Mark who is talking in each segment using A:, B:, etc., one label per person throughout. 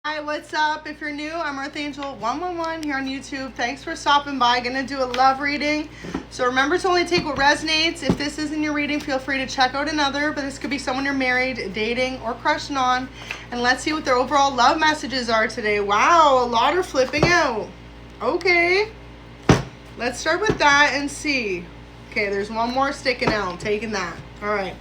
A: Hi, what's up? If you're new, I'm ᴛᴟᴟ111 here on YouTube. Thanks for stopping by. Gonna do a love reading. So remember to only take what resonates. If this isn't your reading, feel free to check out another, but this could be someone you're married, dating, or crushing on. And let's see what their overall love messages are today. Wow, a lot are flipping out. Okay, let's start with that and see. Okay, there's one more sticking out. I'm taking that. All right.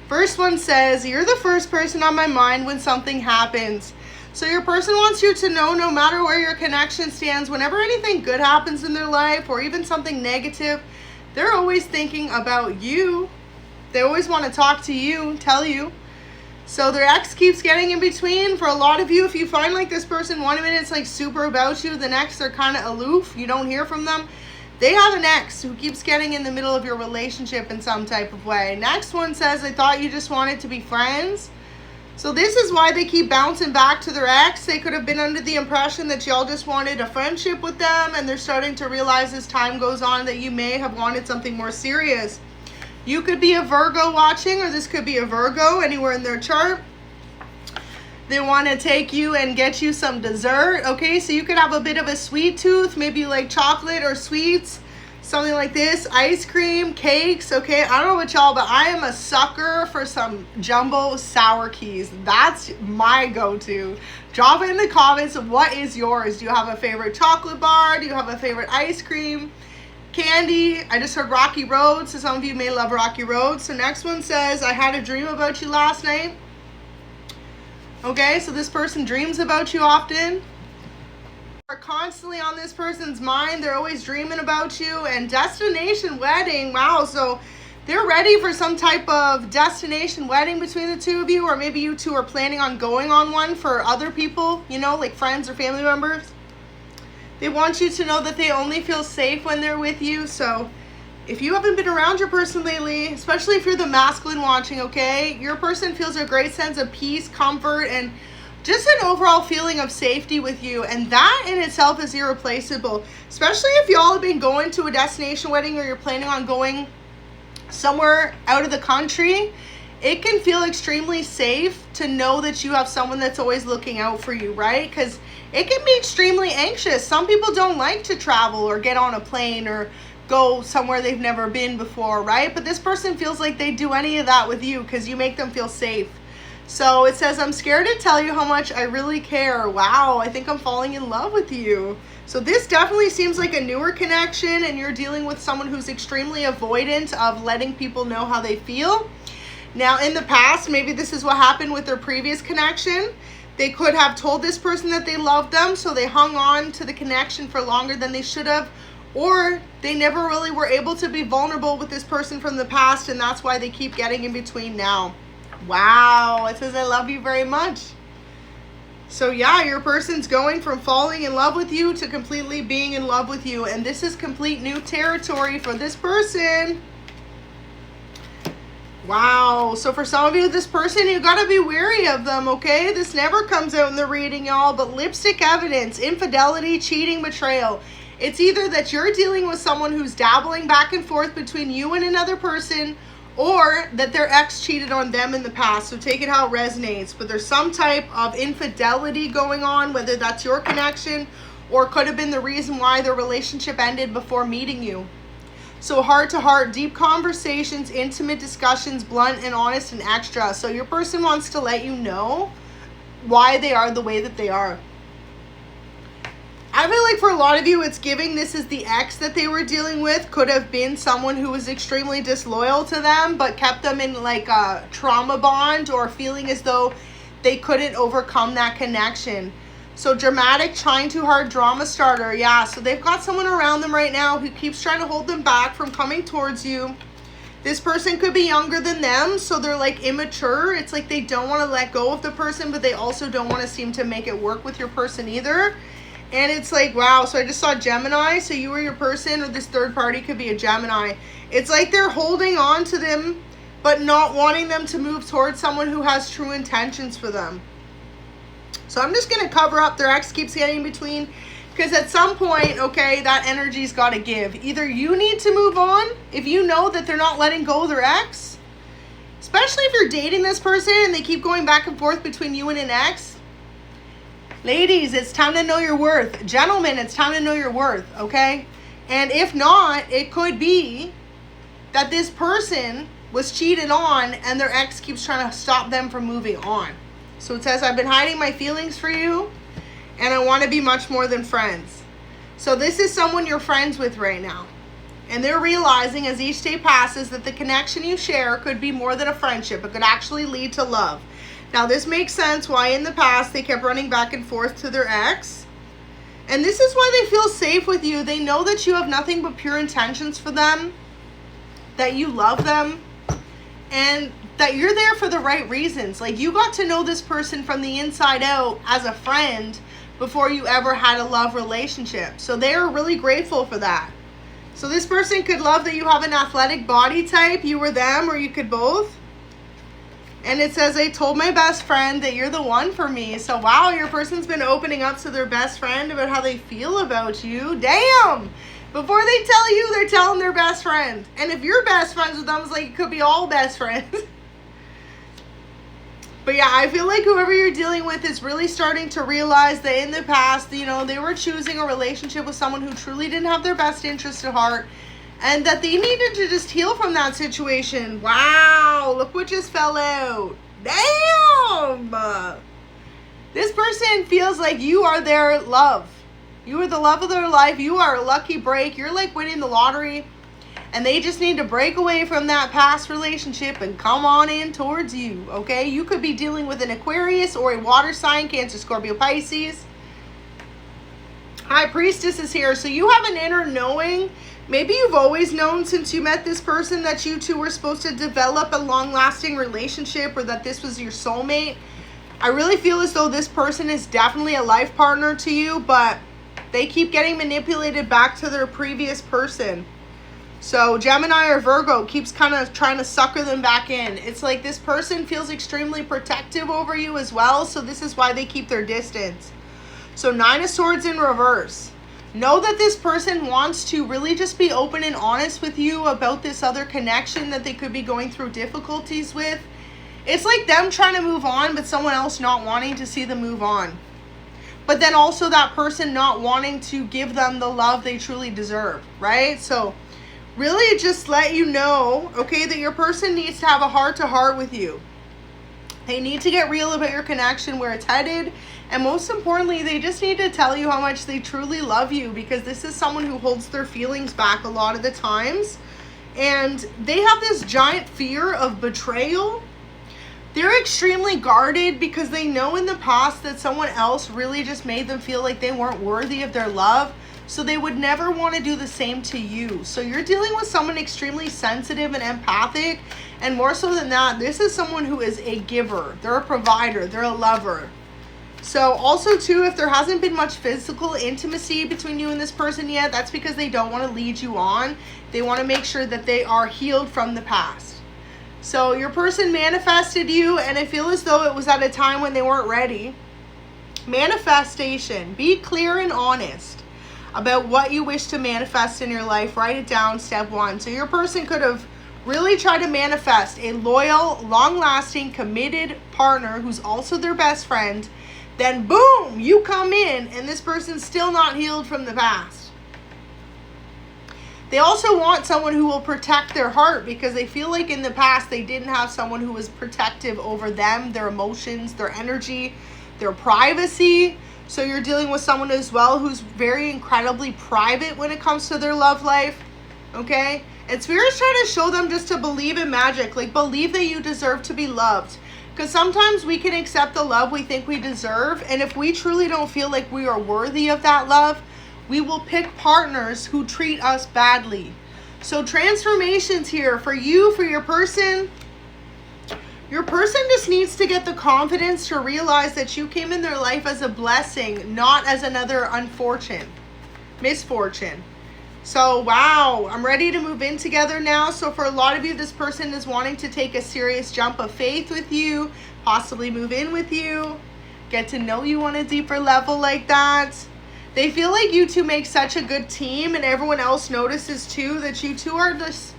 A: First one says, you're the first person on my mind when something happens. So your person wants you to know, no matter where your connection stands, whenever anything good happens in their life or even something negative, they're always thinking about you. They always want to talk to you, tell you. So their ex keeps getting in between. For a lot of you, if you find like this person 1 minute it's like super about you, the next they're kind of aloof, you don't hear from them. They have an ex who keeps getting in the middle of your relationship in some type of way. Next one says, I thought you just wanted to be friends. So this is why they keep bouncing back to their ex. They could have been under the impression that y'all just wanted a friendship with them, and they're starting to realize as time goes on that you may have wanted something more serious. You could be a Virgo watching, or this could be a Virgo anywhere in their chart. They want to take you and get you some dessert, okay? So you could have a bit of a sweet tooth, maybe you like chocolate or sweets. Something like this, ice cream, cakes, okay? I don't know about y'all, but I am a sucker for some jumbo sour keys. That's my go-to. Drop it in the comments. What is yours? Do you have a favorite chocolate bar? Do you have a favorite ice cream? Candy? I just heard Rocky Road, so some of you may love Rocky Road. So next one says, I had a dream about you last night. Okay, so this person dreams about you often. Are constantly on this person's mind. They're always dreaming about you. And destination wedding, wow, so they're ready for some type of destination wedding between the two of you, or maybe you two are planning on going on one for other people, you know, like friends or family members. They want you to know that they only feel safe when they're with you. So if you haven't been around your person lately, especially if you're the masculine watching, okay, your person feels a great sense of peace, comfort, and just an overall feeling of safety with you, and that in itself is irreplaceable. Especially if y'all have been going to a destination wedding or you're planning on going somewhere out of the country. It can feel extremely safe to know that you have someone that's always looking out for you, right? Because it can be extremely anxious. Some people don't like to travel or get on a plane or go somewhere they've never been before, right? But this person feels like they do any of that with you because you make them feel safe. So it says, I'm scared to tell you how much I really care. Wow, I think I'm falling in love with you. So this definitely seems like a newer connection, and you're dealing with someone who's extremely avoidant of letting people know how they feel. Now, in the past, maybe this is what happened with their previous connection. They could have told this person that they loved them, so they hung on to the connection for longer than they should have. Or they never really were able to be vulnerable with this person from the past, and that's why they keep getting in between now. Wow, it says I love you very much. So yeah, your person's going from falling in love with you to completely being in love with you, and this is complete new territory for this person. Wow, so for some of you, this person, you gotta be wary of them, okay? This never comes out in the reading, y'all, but lipstick evidence, infidelity, cheating, betrayal. It's either that you're dealing with someone who's dabbling back and forth between you and another person, or that their ex cheated on them in the past. So take it how it resonates. But there's some type of infidelity going on, whether that's your connection or could have been the reason why their relationship ended before meeting you. So heart to heart, deep conversations, intimate discussions, blunt and honest and extra. So your person wants to let you know why they are the way that they are. I feel like for a lot of you, it's giving this is the ex that they were dealing with. Could have been someone who was extremely disloyal to them, but kept them in like a trauma bond, or feeling as though they couldn't overcome that connection. So dramatic, trying too hard, drama starter. Yeah, so they've got someone around them right now who keeps trying to hold them back from coming towards you. This person could be younger than them, so they're like immature. It's like they don't want to let go of the person, but they also don't want to seem to make it work with your person either. And it's like, wow, so I just saw Gemini. So you or your person, or this third party could be a Gemini. It's like they're holding on to them, but not wanting them to move towards someone who has true intentions for them. So I'm just going to cover up. Their ex keeps getting in between, because at some point, okay, that energy's got to give. Either you need to move on if you know that they're not letting go of their ex, especially if you're dating this person and they keep going back and forth between you and an ex. Ladies, it's time to know your worth. Gentlemen, it's time to know your worth, okay? And if not, it could be that this person was cheated on and their ex keeps trying to stop them from moving on. So it says, I've been hiding my feelings for you and I want to be much more than friends. So this is someone you're friends with right now. And they're realizing as each day passes that the connection you share could be more than a friendship. It could actually lead to love. Now this makes sense why in the past they kept running back and forth to their ex. And this is why they feel safe with you. They know that you have nothing but pure intentions for them, that you love them, and that you're there for the right reasons. Like, you got to know this person from the inside out as a friend before you ever had a love relationship. So they are really grateful for that. So this person could love that you have an athletic body type, you or them, or you could both. And it says, I told my best friend that you're the one for me. So wow, your person's been opening up to their best friend about how they feel about you. Damn! Before they tell you, they're telling their best friend. And if you're best friends with them, it's like it could be all best friends. But yeah, I feel like whoever you're dealing with is really starting to realize that in the past, you know, they were choosing a relationship with someone who truly didn't have their best interest at heart. And that they needed to just heal from that situation. Wow, look what just fell out. Damn! This person feels like you are their love. You are the love of their life. You are a lucky break. You're like winning the lottery. And they just need to break away from that past relationship and come on in towards you, okay? You could be dealing with an Aquarius or a water sign, Cancer, Scorpio, Pisces. High Priestess is here. So you have an inner knowing. Maybe you've always known since you met this person that you two were supposed to develop a long-lasting relationship, or that this was your soulmate. I really feel as though this person is definitely a life partner to you, but they keep getting manipulated back to their previous person. So Gemini or Virgo keeps kind of trying to sucker them back in. It's like this person feels extremely protective over you as well, so this is why they keep their distance. So 9 of Swords in reverse. Know that this person wants to really just be open and honest with you about this other connection that they could be going through difficulties with. It's like them trying to move on, but someone else not wanting to see them move on. But then also that person not wanting to give them the love they truly deserve, right? So really just let you know, okay, that your person needs to have a heart-to-heart with you. They need to get real about your connection, where it's headed. And most importantly, they just need to tell you how much they truly love you, because this is someone who holds their feelings back a lot of the times. And they have this giant fear of betrayal. They're extremely guarded because they know in the past that someone else really just made them feel like they weren't worthy of their love. So they would never want to do the same to you. So you're dealing with someone extremely sensitive and empathic. And more so than that, this is someone who is a giver. They're a provider. They're a lover. So also too, if there hasn't been much physical intimacy between you and this person yet, that's because they don't want to lead you on. They want to make sure that they are healed from the past. So your person manifested you, and I feel as though it was at a time when they weren't ready. Manifestation. Be clear and honest about what you wish to manifest in your life. Write it down, step 1. So your person could have really tried to manifest a loyal, long-lasting, committed partner who's also their best friend. Then boom, you come in and this person's still not healed from the past. They also want someone who will protect their heart, because they feel like in the past they didn't have someone who was protective over them, their emotions, their energy, their privacy. So you're dealing with someone as well who's very incredibly private when it comes to their love life, okay? And Spirit's trying to show them just to believe in magic, like believe that you deserve to be loved. Because sometimes we can accept the love we think we deserve, and if we truly don't feel like we are worthy of that love, we will pick partners who treat us badly. So transformations here for you, for your person. Your person just needs to get the confidence to realize that you came in their life as a blessing, not as another misfortune. So, wow, I'm ready to move in together now. So for a lot of you, this person is wanting to take a serious jump of faith with you, possibly move in with you, get to know you on a deeper level like that. They feel like you two make such a good team, and everyone else notices too that you two are just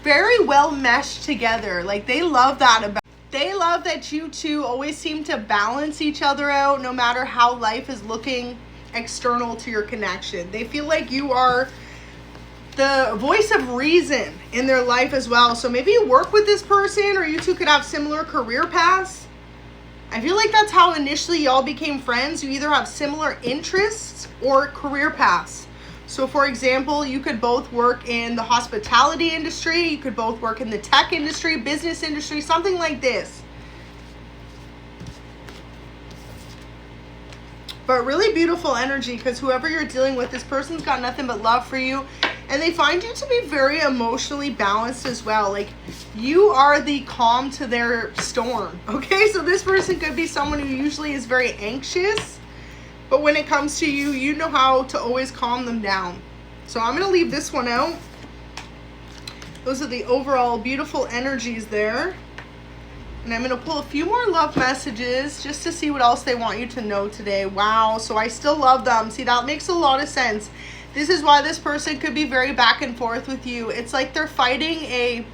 A: very well meshed together. Like, they love that about. They love that you two always seem to balance each other out no matter how life is looking external to your connection. They feel like you are the voice of reason in their life as well. So maybe you work with this person, or you two could have similar career paths. I feel like that's how initially y'all became friends. You either have similar interests or career paths. So for example, you could both work in the hospitality industry, you could both work in the tech industry, business industry, something like this. But really beautiful energy, because whoever you're dealing with, this person's got nothing but love for you. And they find you to be very emotionally balanced as well. Like, you are the calm to their storm, okay? So this person could be someone who usually is very anxious, but when it comes to you, you know how to always calm them down. So I'm going to leave this one out. Those are the overall beautiful energies there. And I'm going to pull a few more love messages just to see what else they want you to know today. Wow, so I still love them. See, that makes a lot of sense. This is why this person could be very back and forth with you. It's like they're fighting a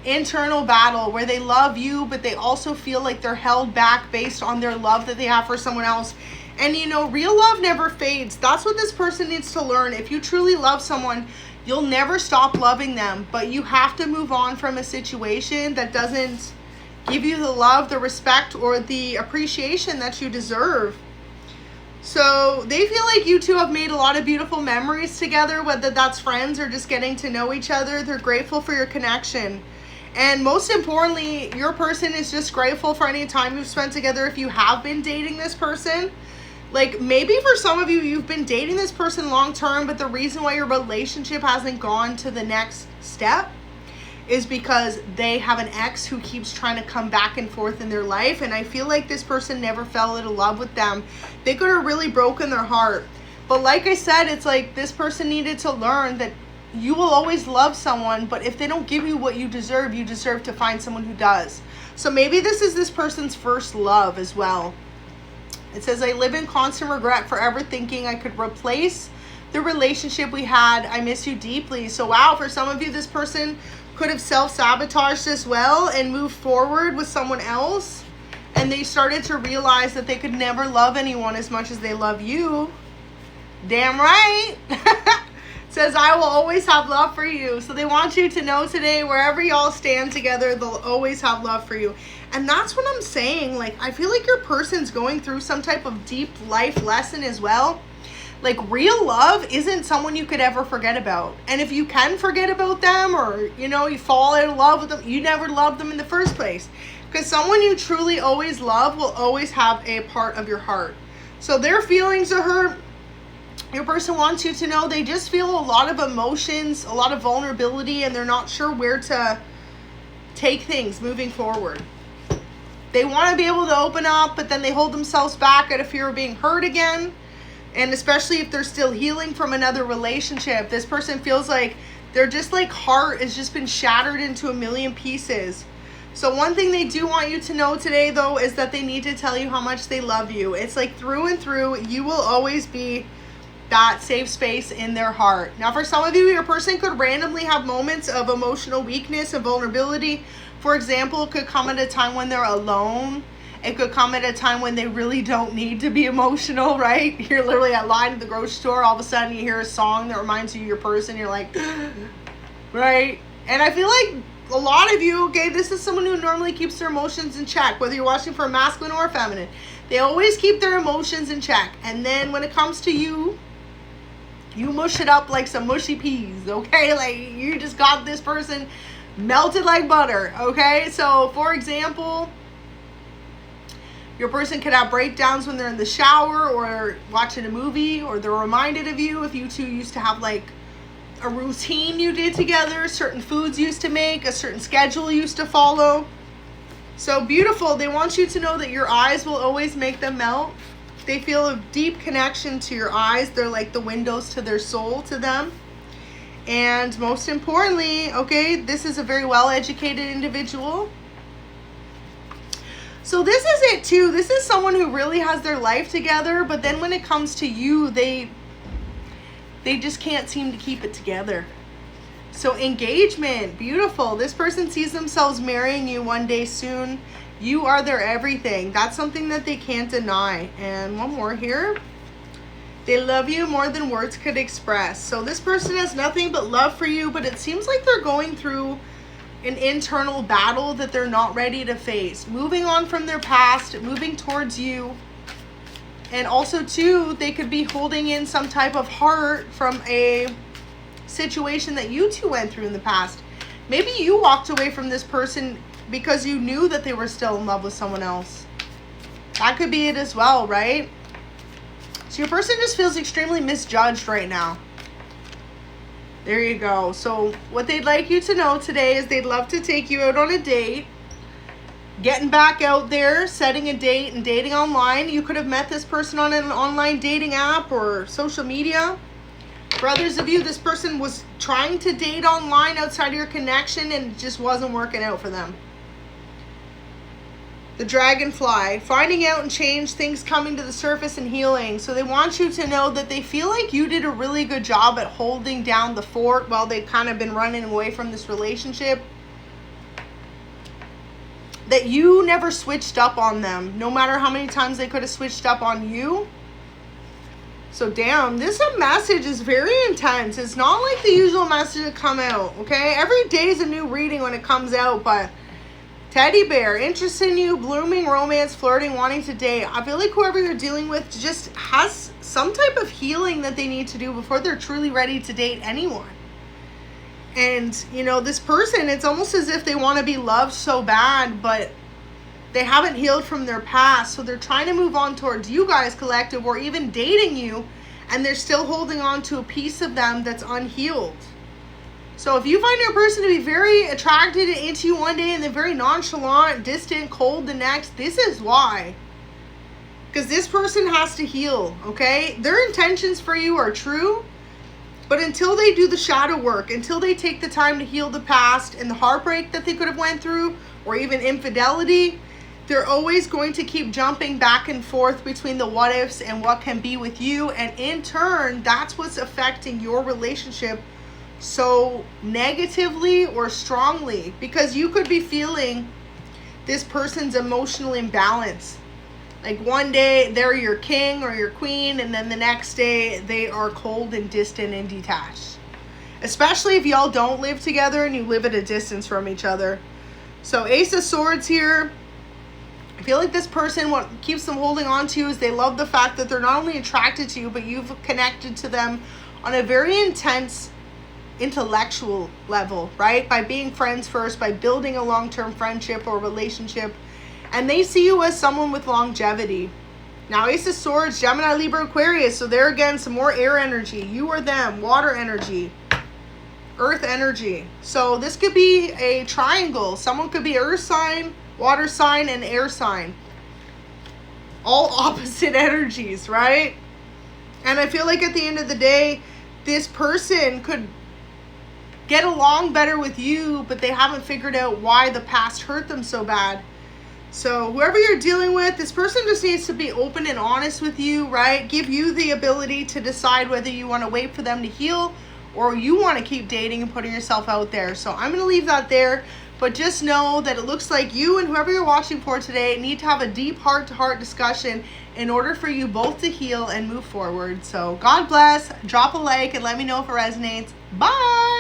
A: internal battle where they love you, but they also feel like they're held back based on their love that they have for someone else. And you know, real love never fades. That's what this person needs to learn. If you truly love someone, you'll never stop loving them, but you have to move on from a situation that doesn't give you the love, the respect, or the appreciation that you deserve. So they feel like you two have made a lot of beautiful memories together, whether that's friends or just getting to know each other. They're grateful for your connection. And most importantly, your person is just grateful for any time you've spent together if you have been dating this person. Like, maybe for some of you, you've been dating this person long term, but the reason why your relationship hasn't gone to the next step is because they have an ex who keeps trying to come back and forth in their life. And I feel like this person never fell into love with them. They could have really broken their heart. But like I said, it's like this person needed to learn that you will always love someone, but if they don't give you what you deserve to find someone who does. So maybe this is this person's first love as well. It says, I live in constant regret, forever thinking I could replace the relationship we had. I miss you deeply. So wow, for some of you, this person could have self-sabotaged as well and moved forward with someone else. And they started to realize that they could never love anyone as much as they love you. Damn right. It says, I will always have love for you. So they want you to know today, wherever y'all stand together, they'll always have love for you. And that's what I'm saying. Like, I feel like your person's going through some type of deep life lesson as well. Like, real love isn't someone you could ever forget about. And if you can forget about them, or, you know, you fall in love with them, you never loved them in the first place. Because someone you truly always love will always have a part of your heart. So their feelings are hurt. Your person wants you to know they just feel a lot of emotions, a lot of vulnerability, and they're not sure where to take things moving forward. They want to be able to open up, but then they hold themselves back out of fear of being hurt again. And especially if they're still healing from another relationship, this person feels like they're just like heart has just been shattered into a million pieces. So one thing they do want you to know today, though, is that they need to tell you how much they love you. It's like through and through, you will always be that safe space in their heart. Now, for some of you, your person could randomly have moments of emotional weakness and vulnerability. For example, it could come at a time when they're alone. It could come at a time when they really don't need to be emotional, right? You're literally at line at the grocery store. All of a sudden, you hear a song that reminds you of your person. You're like, right? And I feel like a lot of you, okay, this is someone who normally keeps their emotions in check, whether you're watching for a masculine or a feminine. They always keep their emotions in check. And then when it comes to you, you mush it up like some mushy peas, okay? Like, you just got this person melted like butter, okay? So, for example, your person could have breakdowns when they're in the shower or watching a movie, or they're reminded of you if you two used to have like a routine you did together, certain foods you used to make, a certain schedule you used to follow. So beautiful. They want you to know that your eyes will always make them melt. They feel a deep connection to your eyes. They're like the windows to their soul, to them. And most importantly, okay, this is a very well-educated individual. So this is it too. This is someone who really has their life together, but then when it comes to you, they just can't seem to keep it together. So engagement, beautiful. This person sees themselves marrying you one day soon. You are their everything. That's something that they can't deny. And one more here. They love you more than words could express. So this person has nothing but love for you, but it seems like they're going through an internal battle that they're not ready to face. Moving on from their past, moving towards you. And also too, they could be holding in some type of hurt from a situation that you two went through in the past. Maybe you walked away from this person because you knew that they were still in love with someone else. That could be it as well, right? So your person just feels extremely misjudged right now. There you go. So what they'd like you to know today is they'd love to take you out on a date. Getting back out there, setting a date and dating online. You could have met this person on an online dating app or social media. For others of you, this person was trying to date online outside of your connection and it just wasn't working out for them. The dragonfly, finding out and change, things coming to the surface and healing. So they want you to know that they feel like you did a really good job at holding down the fort while they've kind of been running away from this relationship. That you never switched up on them, no matter how many times they could have switched up on you. So damn, this message is very intense. It's not like the usual message that come out, okay? Every day is a new reading when it comes out, but teddy bear, interest in you, blooming, romance, flirting, wanting to date. I feel like whoever you're dealing with just has some type of healing that they need to do before they're truly ready to date anyone. And, you know, this person, it's almost as if they want to be loved so bad, but they haven't healed from their past. So they're trying to move on towards you guys, collective, or even dating you, and they're still holding on to a piece of them that's unhealed. So if you find your person to be very attracted and into you one day and then very nonchalant, distant, cold the next, this is why. Because this person has to heal, okay? Their intentions for you are true, but until they do the shadow work, until they take the time to heal the past and the heartbreak that they could have went through, or even infidelity, they're always going to keep jumping back and forth between the what ifs and what can be with you. And in turn, that's what's affecting your relationship so negatively or strongly, because you could be feeling this person's emotional imbalance. Like one day they're your king or your queen, and then the next day they are cold and distant and detached. Especially if y'all don't live together and you live at a distance from each other. So Ace of Swords here. I feel like this person, what keeps them holding on to you is they love the fact that they're not only attracted to you, but you've connected to them on a very intense intellectual level, right? By being friends first, by building a long-term friendship or relationship. And they see you as someone with longevity. Now, Ace of Swords, Gemini, Libra, Aquarius. So there again, some more air energy. You or them, water energy, earth energy. So this could be a triangle. Someone could be earth sign, water sign, and air sign. All opposite energies, right? And I feel like at the end of the day, this person could get along better with you, but they haven't figured out why the past hurt them so bad. So whoever you're dealing with, this person just needs to be open and honest with you, right? Give you the ability to decide whether you want to wait for them to heal or you want to keep dating and putting yourself out there. So I'm going to leave that there, but just know that it looks like you and whoever you're watching for today need to have a deep heart-to-heart discussion in order for you both to heal and move forward. So God bless, drop a like and let me know if it resonates. Bye!